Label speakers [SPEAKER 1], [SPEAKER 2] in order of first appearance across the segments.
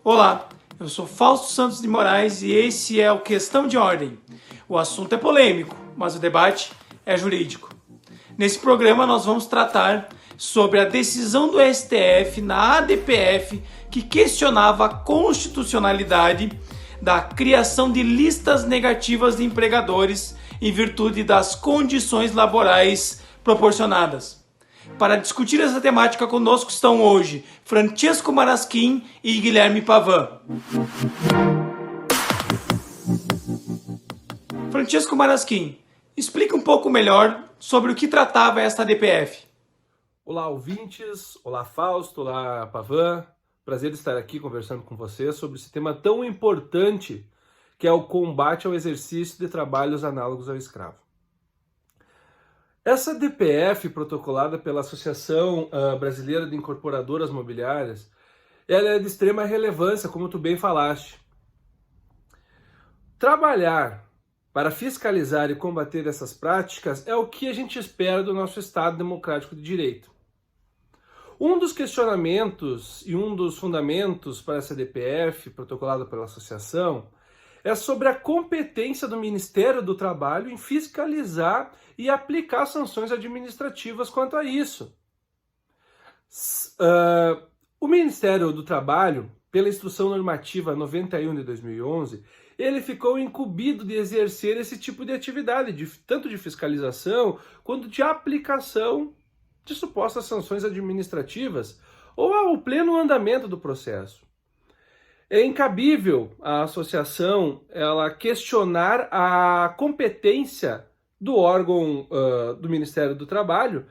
[SPEAKER 1] Olá, eu sou Fausto Santos de Moraes e esse é o Questão de Ordem. O assunto é polêmico, mas o debate é jurídico. Nesse programa nós vamos tratar sobre a decisão do STF na ADPF que questionava a constitucionalidade da criação de listas negativas de empregadores em virtude das condições laborais proporcionadas. Para discutir essa temática conosco estão hoje Francesco Maraschin e Guilherme Pavan. Francesco Maraschin, explica um pouco melhor sobre o que tratava esta ADPF.
[SPEAKER 2] Olá, ouvintes. Olá, Fausto. Olá, Pavan. Prazer estar aqui conversando com você sobre esse tema tão importante que é o combate ao exercício de trabalhos análogos ao escravo. Essa DPF, protocolada pela Associação Brasileira de Incorporadoras Mobiliárias, ela é de extrema relevância, como tu bem falaste. Trabalhar para fiscalizar e combater essas práticas é o que a gente espera do nosso Estado democrático de direito. Um dos questionamentos e um dos fundamentos para essa DPF, protocolada pela associação, é sobre a competência do Ministério do Trabalho em fiscalizar e aplicar sanções administrativas quanto a isso. O Ministério do Trabalho, pela Instrução Normativa 91 de 2011, ele ficou incumbido de exercer esse tipo de atividade, tanto de fiscalização quanto de aplicação de supostas sanções administrativas ou ao pleno andamento do processo. É incabível a associação ela questionar a competência do órgão do Ministério do Trabalho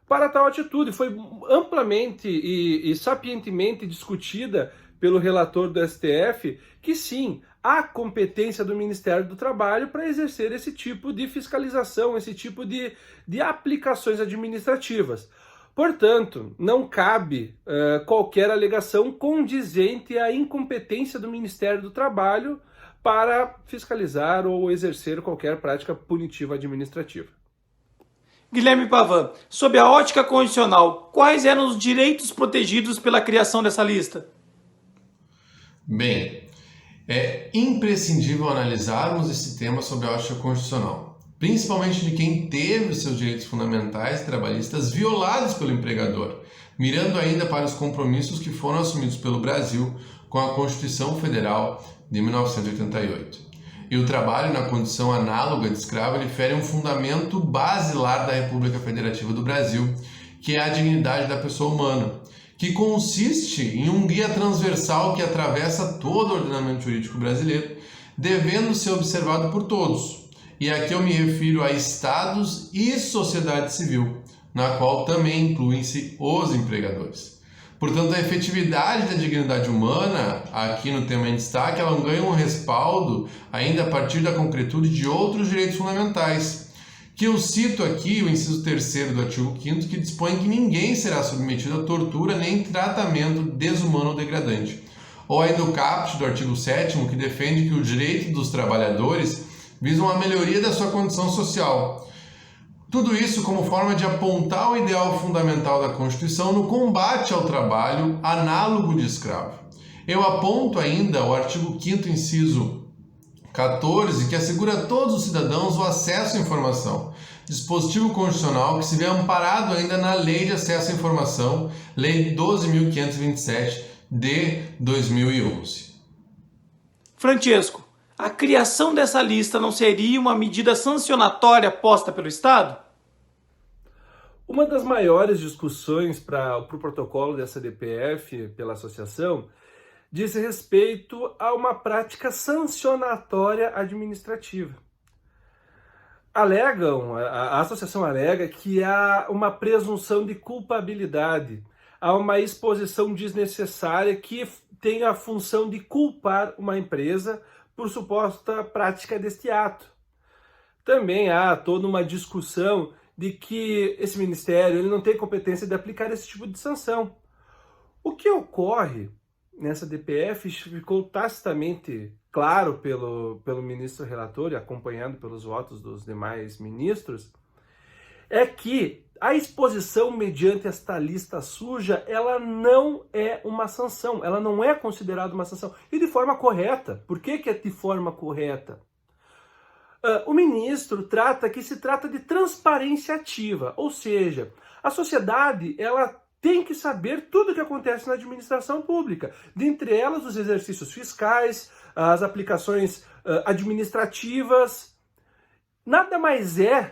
[SPEAKER 2] para tal atitude. Foi amplamente e sapientemente discutida pelo relator do STF que sim, há competência do Ministério do Trabalho para exercer esse tipo de fiscalização, esse tipo de aplicações administrativas. Portanto, não cabe qualquer alegação condizente à incompetência do Ministério do Trabalho para fiscalizar ou exercer qualquer prática punitiva administrativa.
[SPEAKER 1] Guilherme Pavan, sob a ótica constitucional, quais eram os direitos protegidos pela criação dessa lista?
[SPEAKER 3] Bem, é imprescindível analisarmos esse tema sob a ótica constitucional, principalmente de quem teve os seus direitos fundamentais trabalhistas violados pelo empregador, mirando ainda para os compromissos que foram assumidos pelo Brasil com a Constituição Federal de 1988. E o trabalho na condição análoga de escravo ele fere um fundamento basilar da República Federativa do Brasil, que é a dignidade da pessoa humana, que consiste em um guia transversal que atravessa todo o ordenamento jurídico brasileiro, devendo ser observado por todos. E aqui eu me refiro a estados e sociedade civil, na qual também incluem-se os empregadores. Portanto, a efetividade da dignidade humana, aqui no tema em destaque, ela ganha um respaldo ainda a partir da concretude de outros direitos fundamentais, que eu cito aqui o inciso 3º do artigo 5º, que dispõe que ninguém será submetido a tortura nem tratamento desumano ou degradante. Ou ainda o caput do artigo 7º, que defende que o direito dos trabalhadores visam a melhoria da sua condição social. Tudo isso como forma de apontar o ideal fundamental da Constituição no combate ao trabalho análogo de escravo. Eu aponto ainda o artigo 5º, inciso 14, que assegura a todos os cidadãos o acesso à informação. Dispositivo constitucional que se vê amparado ainda na Lei de Acesso à Informação, Lei 12.527 de 2011.
[SPEAKER 1] Francesco, a criação dessa lista não seria uma medida sancionatória posta pelo Estado?
[SPEAKER 2] Uma das maiores discussões para o protocolo dessa DPF pela associação diz respeito a uma prática sancionatória administrativa. A associação alega que há uma presunção de culpabilidade, há uma exposição desnecessária que tem a função de culpar uma empresa por suposta prática deste ato. Também há toda uma discussão de que esse ministério ele não tem competência de aplicar esse tipo de sanção. O que ocorre nessa DPF ficou tacitamente claro pelo ministro relator e acompanhado pelos votos dos demais ministros, é que a exposição mediante esta lista suja, ela não é uma sanção, ela não é considerada uma sanção. E de forma correta. Por que é de forma correta? O ministro se trata de transparência ativa, ou seja, a sociedade ela tem que saber tudo o que acontece na administração pública, dentre elas os exercícios fiscais, as aplicações administrativas.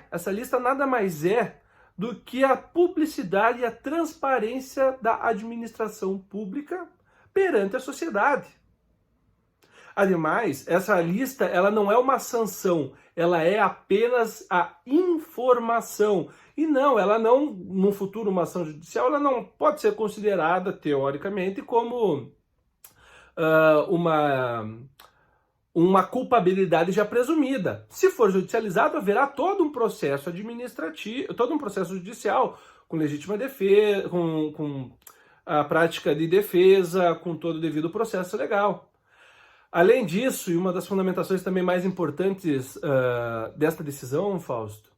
[SPEAKER 2] Essa lista nada mais é do que a publicidade e a transparência da administração pública perante a sociedade. Ademais, essa lista ela não é uma sanção, ela é apenas a informação. E ela não, no futuro, uma ação judicial, ela não pode ser considerada, teoricamente, como uma culpabilidade já presumida. Se for judicializado, haverá todo um processo administrativo, todo um processo judicial, com legítima defesa, com a prática de defesa, com todo o devido processo legal. Além disso, e uma das fundamentações também mais importantes desta decisão, Fausto,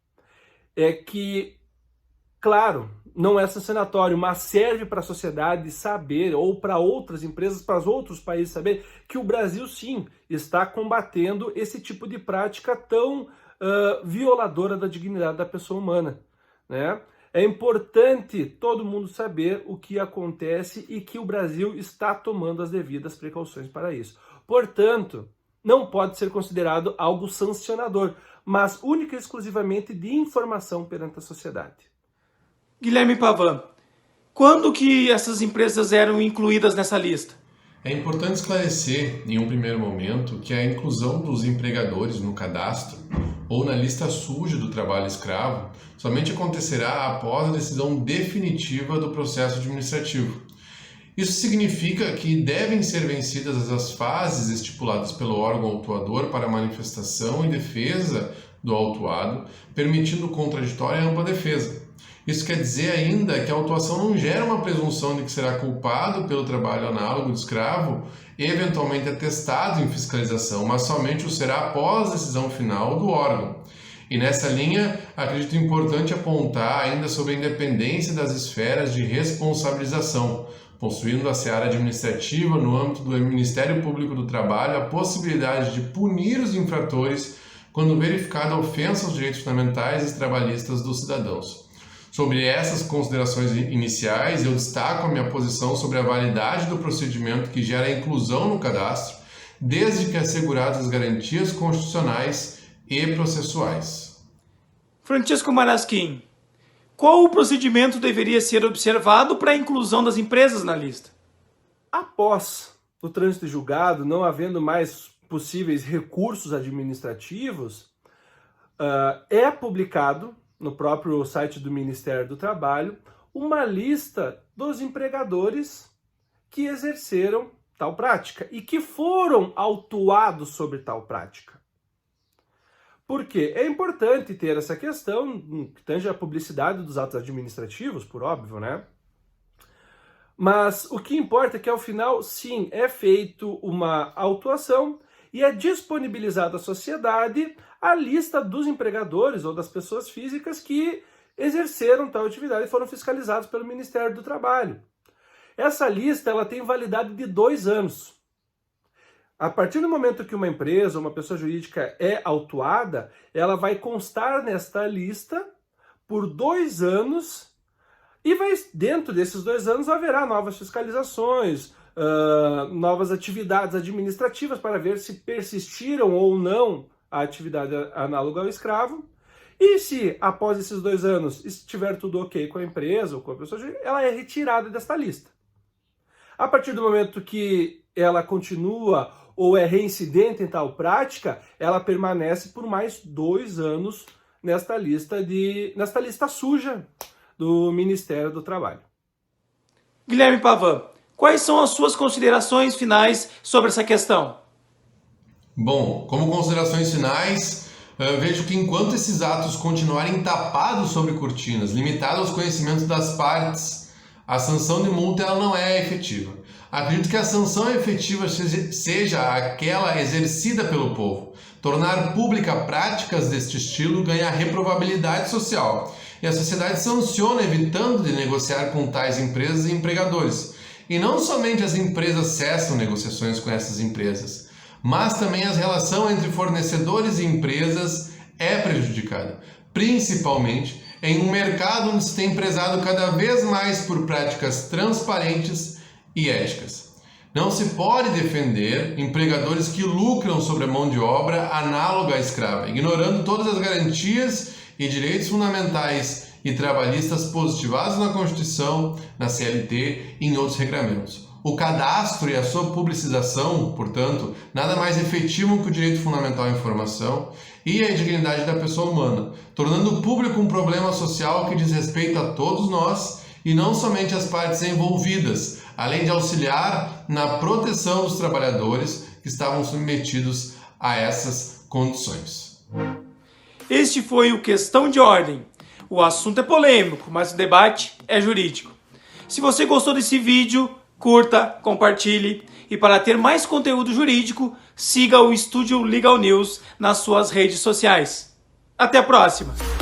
[SPEAKER 2] é que, claro, não é sancionatório, mas serve para a sociedade saber, ou para outras empresas, para os outros países saber, que o Brasil, sim, está combatendo esse tipo de prática tão violadora da dignidade da pessoa humana, né? É importante todo mundo saber o que acontece e que o Brasil está tomando as devidas precauções para isso. Portanto, não pode ser considerado algo sancionador, mas única e exclusivamente de informação perante a sociedade.
[SPEAKER 1] Guilherme Pavan, quando que essas empresas eram incluídas nessa lista?
[SPEAKER 3] É importante esclarecer, em um primeiro momento, que a inclusão dos empregadores no cadastro ou na lista suja do trabalho escravo somente acontecerá após a decisão definitiva do processo administrativo. Isso significa que devem ser vencidas as fases estipuladas pelo órgão autuador para manifestação e defesa do autuado, permitindo contraditória e ampla defesa. Isso quer dizer ainda que a autuação não gera uma presunção de que será culpado pelo trabalho análogo de escravo, eventualmente atestado em fiscalização, mas somente o será após a decisão final do órgão. E nessa linha, acredito importante apontar ainda sobre a independência das esferas de responsabilização, possuindo a seara administrativa no âmbito do Ministério Público do Trabalho a possibilidade de punir os infratores quando verificada a ofensa aos direitos fundamentais e trabalhistas dos cidadãos. Sobre essas considerações iniciais, eu destaco a minha posição sobre a validade do procedimento que gera a inclusão no cadastro, desde que asseguradas as garantias constitucionais e processuais.
[SPEAKER 1] Francisco Marasquim, qual o procedimento deveria ser observado para a inclusão das empresas na lista?
[SPEAKER 2] Após o trânsito julgado, não havendo mais possíveis recursos administrativos, é publicado no próprio site do Ministério do Trabalho uma lista dos empregadores que exerceram tal prática e que foram autuados sobre tal prática. Por quê? É importante ter essa questão, que tange a publicidade dos atos administrativos, por óbvio, né? Mas o que importa é que, ao final, sim, é feito uma autuação e é disponibilizada à sociedade a lista dos empregadores ou das pessoas físicas que exerceram tal atividade e foram fiscalizados pelo Ministério do Trabalho. Essa lista ela tem validade de 2 anos. A partir do momento que uma empresa, uma pessoa jurídica é autuada, ela vai constar nesta lista por 2 anos e dentro desses 2 anos haverá novas fiscalizações, novas atividades administrativas para ver se persistiram ou não a atividade análoga ao escravo. E se após esses 2 anos estiver tudo ok com a empresa ou com a pessoa jurídica, ela é retirada desta lista. A partir do momento que ela continua ou é reincidente em tal prática, ela permanece por mais 2 anos nesta lista suja do Ministério do Trabalho.
[SPEAKER 1] Guilherme Pavan, quais são as suas considerações finais sobre essa questão?
[SPEAKER 3] Bom, como considerações finais, vejo que enquanto esses atos continuarem tapados sobre cortinas, limitados aos conhecimentos das partes, a sanção de multa ela não é efetiva. Acredito que a sanção efetiva seja aquela exercida pelo povo. Tornar pública práticas deste estilo ganha reprovabilidade social. e a sociedade sanciona evitando de negociar com tais empresas e empregadores. E não somente as empresas cessam negociações com essas empresas, mas também a relação entre fornecedores e empresas é prejudicada, principalmente em um mercado onde se tem prezado cada vez mais por práticas transparentes e éticas. Não se pode defender empregadores que lucram sobre a mão de obra análoga à escrava, ignorando todas as garantias e direitos fundamentais e trabalhistas positivados na Constituição, na CLT e em outros regramentos. O cadastro e a sua publicização, portanto, nada mais efetivo que o direito fundamental à informação e a dignidade da pessoa humana, tornando público um problema social que diz respeito a todos nós e não somente às partes envolvidas, além de auxiliar na proteção dos trabalhadores que estavam submetidos a essas condições.
[SPEAKER 1] Este foi o Questão de Ordem. O assunto é polêmico, mas o debate é jurídico. Se você gostou desse vídeo, curta, compartilhe e para ter mais conteúdo jurídico, siga o Estúdio Legal News nas suas redes sociais. Até a próxima!